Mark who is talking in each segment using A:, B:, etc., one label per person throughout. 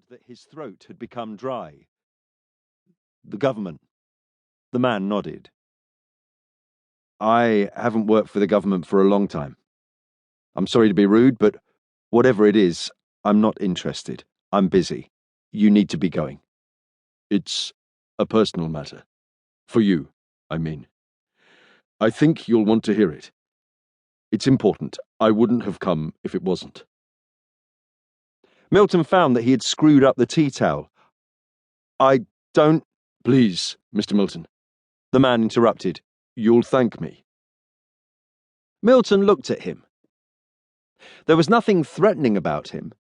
A: found that his throat had become dry. The government. The man nodded. I haven't worked for the government for a long time. I'm sorry to be rude, but whatever it is, I'm not interested. I'm busy. You need to be going.
B: It's a personal matter. For you, I mean. I think you'll want to hear it. It's important. I wouldn't have come if it wasn't.
A: Milton found that he had screwed up the tea towel. I don't...
B: Please, Mr. Milton.
A: The man interrupted.
B: You'll thank me.
A: Milton looked at him. There was nothing threatening about him,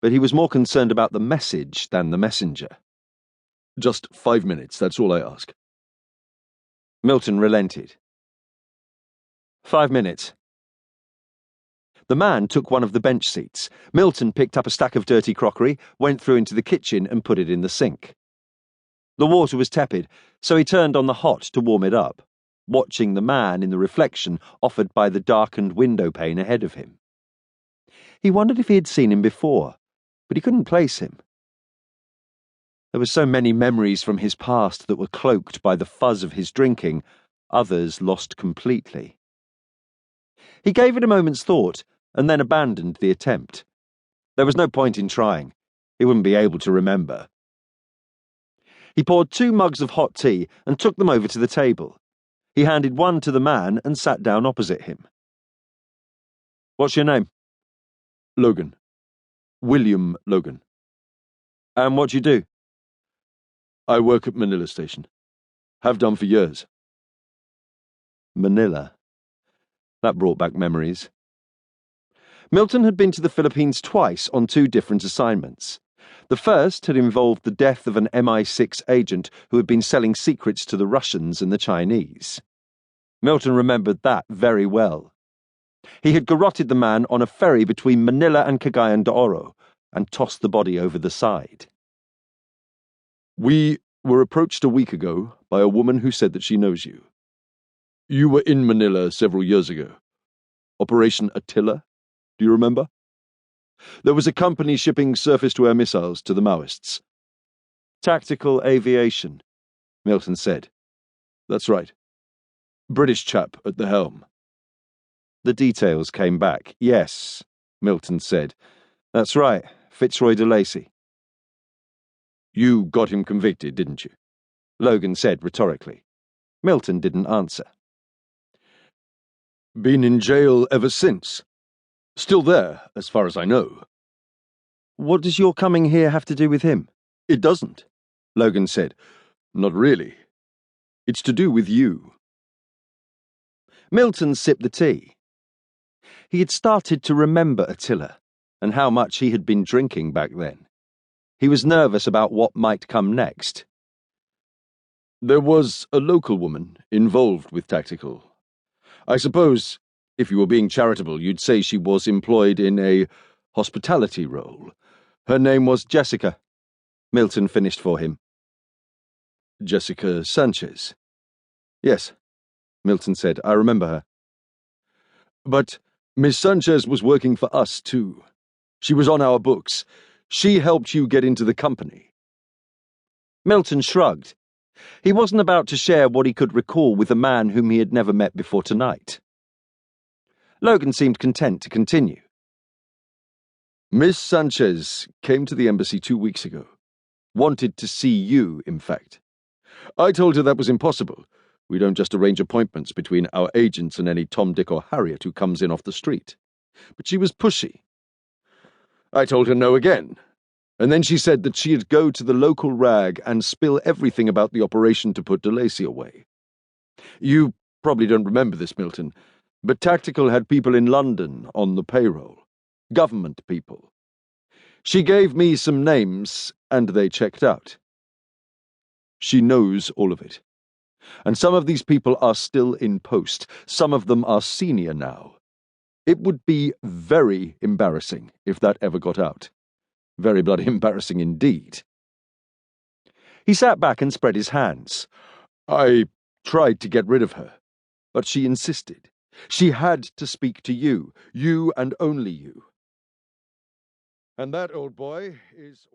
A: but he was more concerned about the message than the messenger.
B: Just 5 minutes, that's all I ask.
A: Milton relented. 5 minutes. The man took one of the bench seats. Milton picked up a stack of dirty crockery, went through into the kitchen and put it in the sink. The water was tepid, so he turned on the hot to warm it up, watching the man in the reflection offered by the darkened window pane ahead of him. He wondered if he had seen him before, but he couldn't place him. There were so many memories from his past that were cloaked by the fuzz of his drinking, others lost completely. He gave it a moment's thought and then abandoned the attempt. There was no point in trying. He wouldn't be able to remember. He poured 2 mugs of hot tea and took them over to the table. He handed one to the man and sat down opposite him. What's your name?
B: Logan. William Logan.
A: And what do you do?
B: I work at Manila station. Have done for years.
A: Manila. That brought back memories. Milton had been to the Philippines twice on 2 different assignments. The first had involved the death of an MI6 agent who had been selling secrets to the Russians and the Chinese. Milton remembered that very well. He had garroted the man on a ferry between Manila and Cagayan de Oro and tossed the body over the side.
B: We were approached a week ago by a woman who said that she knows you. You were in Manila several years ago. Operation Attila, do you remember? There was a company shipping surface-to-air missiles to the Maoists.
A: Tactical aviation, Milton said.
B: That's right. British chap at the helm.
A: The details came back. Yes, Milton said. That's right, Fitzroy de Lacy.
B: You got him convicted, didn't you?
A: Logan said rhetorically. Milton didn't answer.
B: Been in jail ever since. Still there, as far as I know.
A: What does your coming here have to do with him?
B: It doesn't, Logan said. Not really. It's to do with you.
A: Milton sipped the tea. He had started to remember Attila and how much he had been drinking back then. He was nervous about what might come next.
B: There was a local woman involved with Tactical. I suppose, if you were being charitable, you'd say she was employed in a hospitality role. Her name was
A: Jessica. Milton finished for him.
B: Jessica Sanchez.
A: Yes, Milton said. I remember her.
B: But Miss Sanchez was working for us, too. She was on our books. She helped you get into the company.
A: Milton shrugged. He wasn't about to share what he could recall with a man whom he had never met before tonight. Logan seemed content to continue.
B: Miss Sanchez came to the embassy 2 weeks ago. Wanted to see you, in fact. I told her that was impossible. We don't just arrange appointments between our agents and any Tom, Dick, or Harriet who comes in off the street. But she was pushy. I told her no again, and then she said that she'd go to the local rag and spill everything about the operation to put de Lacy away. You probably don't remember this, Milton, but Tactical had people in London on the payroll. Government people. She gave me some names, and they checked out. She knows all of it. And some of these people are still in post. Some of them are senior now. It would be very embarrassing if that ever got out. Very bloody embarrassing indeed.
A: He sat back and spread his hands.
B: I tried to get rid of her, but she insisted. She had to speak to you and only you. And that, old boy, is...